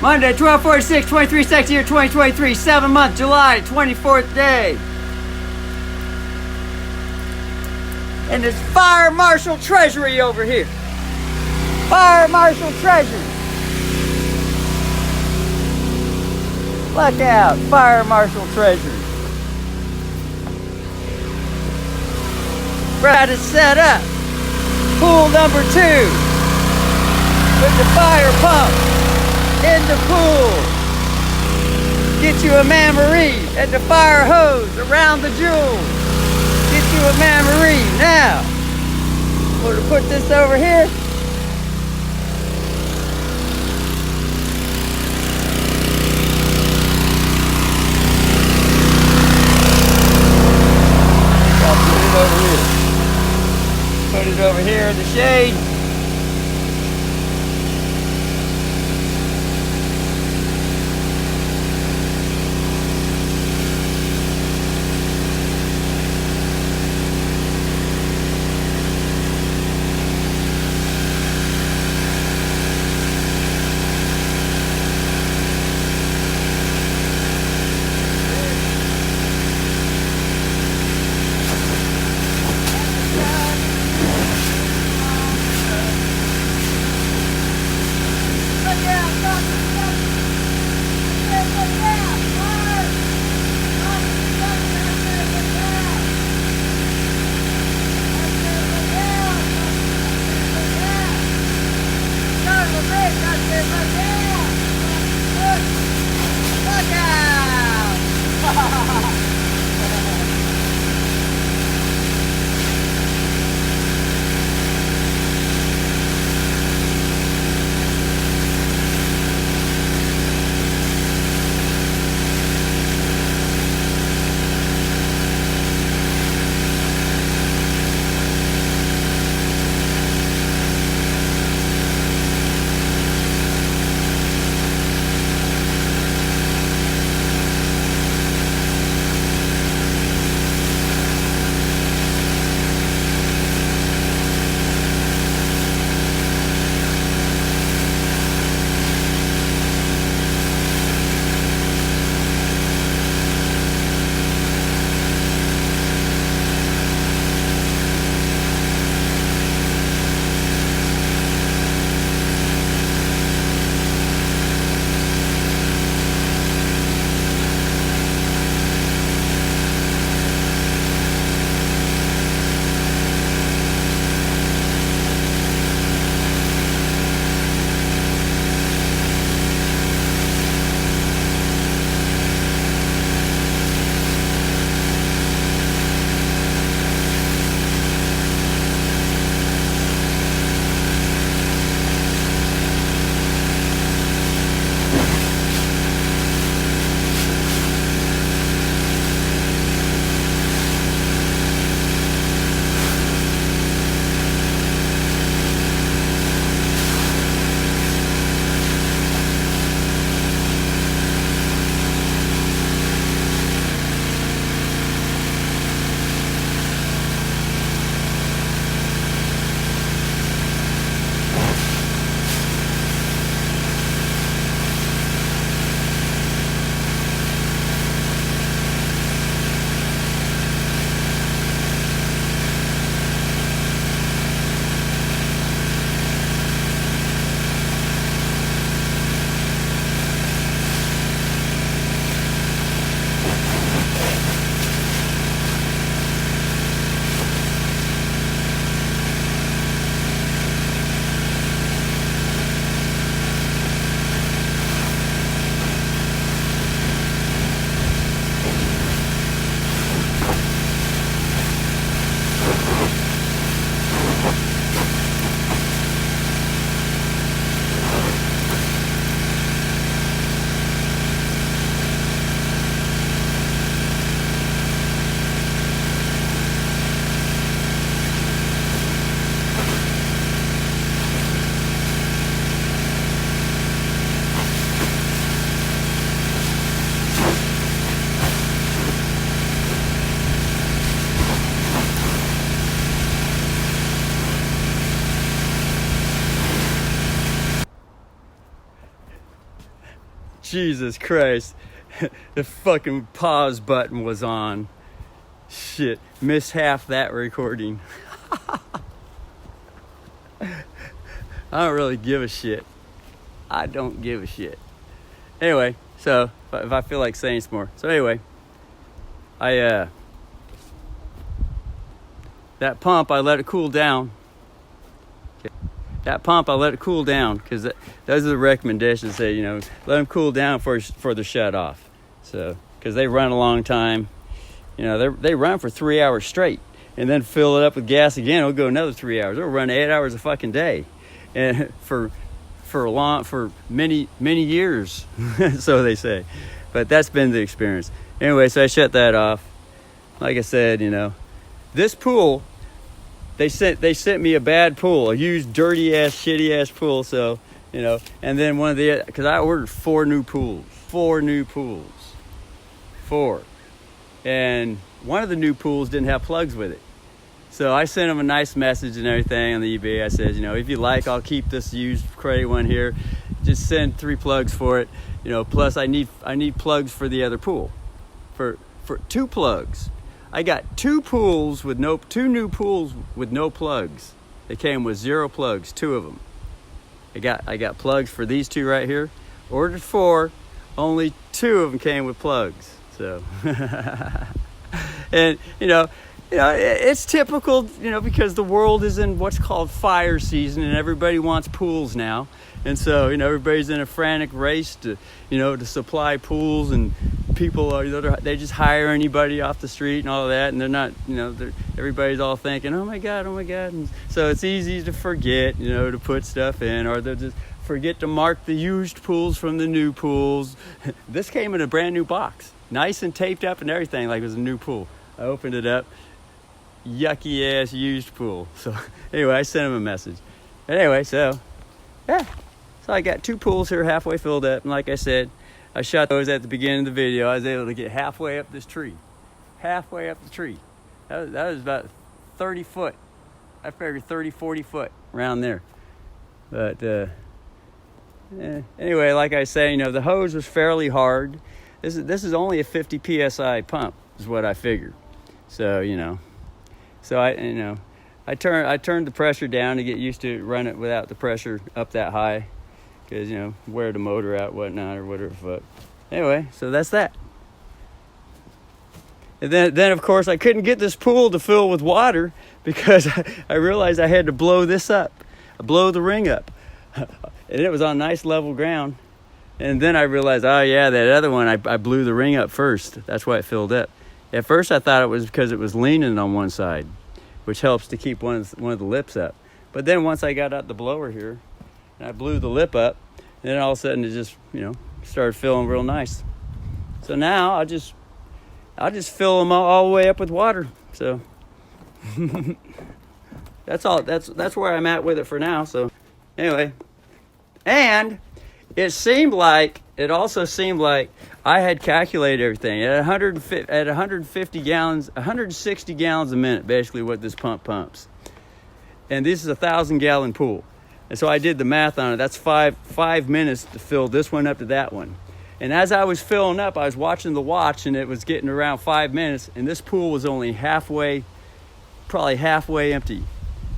Monday, 12/46, 23 seconds year 2023, 7th month, July, 24th day. And it's Fire Marshal Treasury over here. Fire Marshal Treasury. Look out, Fire Marshal Treasury. Got it set up. Pool number 2 with the fire pump in the pool. Get you a man-marine and the fire hose around the jewel. Get you a man-marine. Now, we're gonna put this over here. I'll put it over here. Put it over here in the shade. Jesus Christ. The fucking pause button was on. Shit, missed half that recording. I don't really give a shit. I don't give a shit. Anyway, so if I feel like saying some more. So anyway, that pump, I let it cool down. That pump, I let it cool down because those are the recommendations. Say, let them cool down before they're shut off. So, because they run a long time. They run for 3 hours straight, and then fill it up with gas again. It'll go another 3 hours. It'll run 8 hours a fucking day, and for many years, so they say. But that's been the experience. Anyway, so I shut that off. Like I said, this pool, they sent me a bad pool, a used dirty ass, shitty ass pool. So and then because I ordered 4 new pools, and one of the new pools didn't have plugs with it. So I sent them a nice message and everything on the eBay. I said, if you like, I'll keep this used crate one here. Just send 3 plugs for it. Plus I need plugs for the other pool. For 2 plugs. I got 2 new pools with no plugs. They came with 0 plugs, 2 of them. I got plugs for these 2 right here. Ordered 4, only 2 of them came with plugs. So and it's typical, because the world is in what's called fire season, and everybody wants pools now. And so, everybody's in a frantic race to supply pools, and people they just hire anybody off the street and all that. And they're not, everybody's all thinking, oh my God. And so it's easy to forget, to put stuff in, or they'll just forget to mark the used pools from the new pools. This came in a brand new box, nice and taped up and everything, like it was a new pool. I opened it up. Yucky ass used pool. So anyway, I sent him a message. Anyway, so yeah. So I got 2 pools here halfway filled up. And like I said, I shot those at the beginning of the video. I was able to get halfway up this tree. Halfway up the tree. That was about 30 foot. I figured 30, 40 foot around there. But anyway, like I say, the hose was fairly hard. This is only a 50 PSI pump is what I figured. So, So I turned the pressure down to get used to run it without the pressure up that high, because wear the motor out, whatnot, or whatever the fuck. Anyway, so that's that. And then of course I couldn't get this pool to fill with water because I realized I had to blow this up, blow the ring up, and it was on nice level ground. And then I realized, oh yeah, that other one I blew the ring up first. That's why it filled up. At first I thought it was because it was leaning on one side, which helps to keep one of the lips up. But then once I got out the blower here, and I blew the lip up, and then all of a sudden it just, started filling real nice. So now I'll just fill them all the way up with water. So that's all. That's where I'm at with it for now. So anyway, and it also seemed like I had calculated everything at 150 gallons, 160 gallons a minute, basically what this pump pumps. And this is a 1,000-gallon pool. And so I did the math on it. That's five minutes to fill this one up to that one. And as I was filling up, I was watching the watch, and it was getting around 5 minutes, and this pool was only probably halfway empty,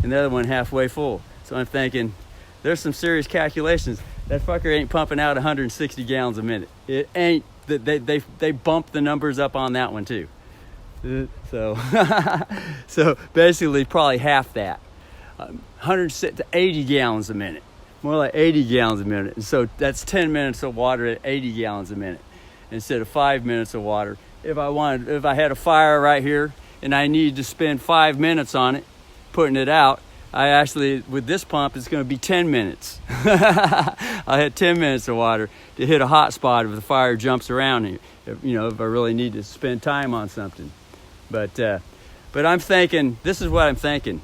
and the other one halfway full. So I'm thinking, there's some serious calculations. That fucker ain't pumping out 160 gallons a minute. It ain't. They bumped the numbers up on that one too. So so basically probably half that. 180 gallons a minute. More like 80 gallons a minute. And so that's 10 minutes of water at 80 gallons a minute instead of 5 minutes of water. If I had a fire right here and I needed to spend 5 minutes on it, putting it out, I actually, with this pump, it's going to be 10 minutes. I had 10 minutes of water to hit a hot spot if the fire jumps around here, if I really need to spend time on something. But I'm thinking, this is what I'm thinking,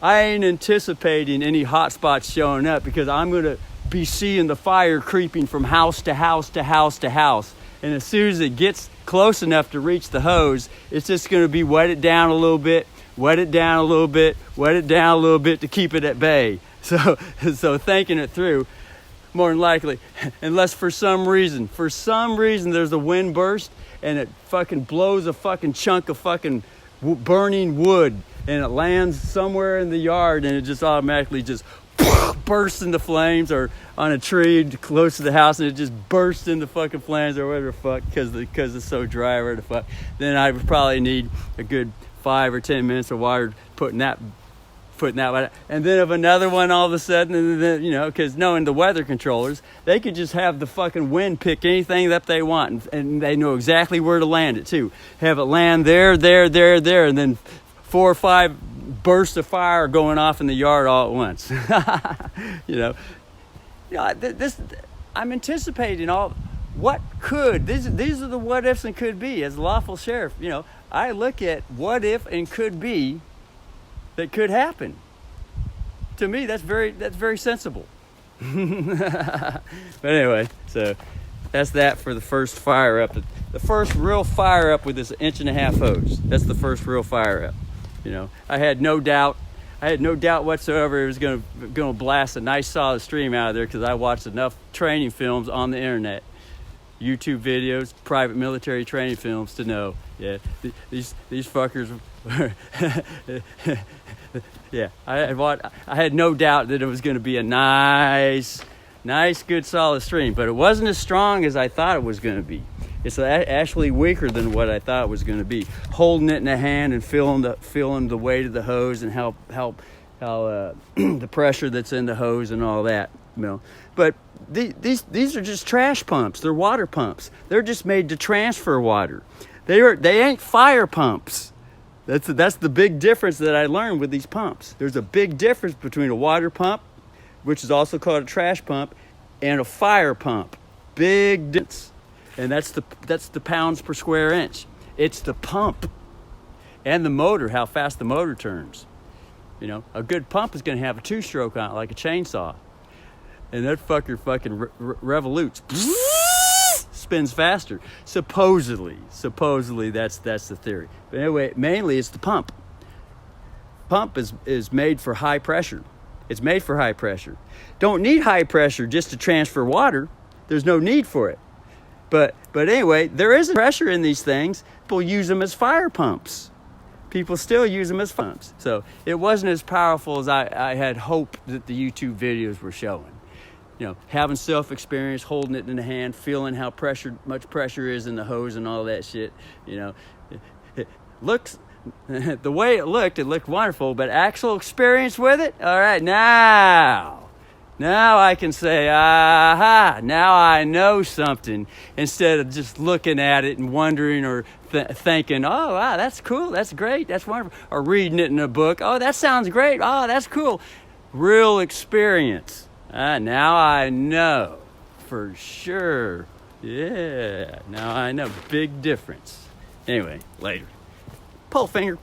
I ain't anticipating any hot spots showing up because I'm going to be seeing the fire creeping from house to house to house to house. And as soon as it gets close enough to reach the hose, it's just going to be wet it down a little bit, wet it down a little bit, wet it down a little bit to keep it at bay. So thinking it through, more than likely, unless for some reason there's a wind burst and it fucking blows a fucking chunk of fucking burning wood and it lands somewhere in the yard and it just automatically just bursts into flames, or on a tree close to the house and it just bursts into fucking flames or whatever the fuck because it's so dry or whatever the fuck. Then I would probably need a good 5 or 10 minutes of water putting that one, and then if another one all of a sudden, and then, you know, because knowing the weather controllers, they could just have the fucking wind pick anything that they want, and they know exactly where to land it too. Have it land there, and then 4 or 5 bursts of fire going off in the yard all at once. This I'm anticipating all what could. These are the what ifs and could be. As a lawful sheriff, you know, I look at what if and could be that could happen. To me, that's very sensible. But anyway, so that's that for the first fire up. The first real fire up with this 1.5-inch hose. That's the first real fire up. You know, I had no doubt whatsoever it was going to blast a nice solid stream out of there, because I watched enough training films on the internet, YouTube videos, private military training films to know, yeah, these fuckers. Yeah, I had no doubt that it was going to be a nice, good solid stream, but it wasn't as strong as I thought it was going to be. It's actually weaker than what I thought it was going to be. Holding it in the hand and feeling the weight of the hose and how the pressure that's in the hose and all that, you know. But these are just trash pumps. They're water pumps. They're just made to transfer water. They ain't fire pumps. That's the big difference that I learned with these pumps. There's a big difference between a water pump, which is also called a trash pump, and a fire pump. Big difference. And that's the pounds per square inch. It's the pump and the motor, how fast the motor turns. You know, a good pump is going to have a 2-stroke on it, like a chainsaw. And that fucker fucking revolutes. Spins faster. Supposedly that's the theory. But anyway, mainly it's the pump. Pump is made for high pressure. It's made for high pressure. Don't need high pressure just to transfer water. There's no need for it. But anyway, there is pressure in these things. People use them as fire pumps. People still use them as pumps. So it wasn't as powerful as I had hoped that the YouTube videos were showing. You know, having self-experience, holding it in the hand, feeling how much pressure is in the hose and all that shit. You know, it looks, the way it looked wonderful, but actual experience with it, all right, now I can say, aha, now I know something, instead of just looking at it and wondering or thinking, oh, wow, that's cool, that's great, that's wonderful, or reading it in a book, oh, that sounds great, oh, that's cool. Real experience. Now I know for sure. Yeah, now I know. Big difference. Anyway, later. Pull finger.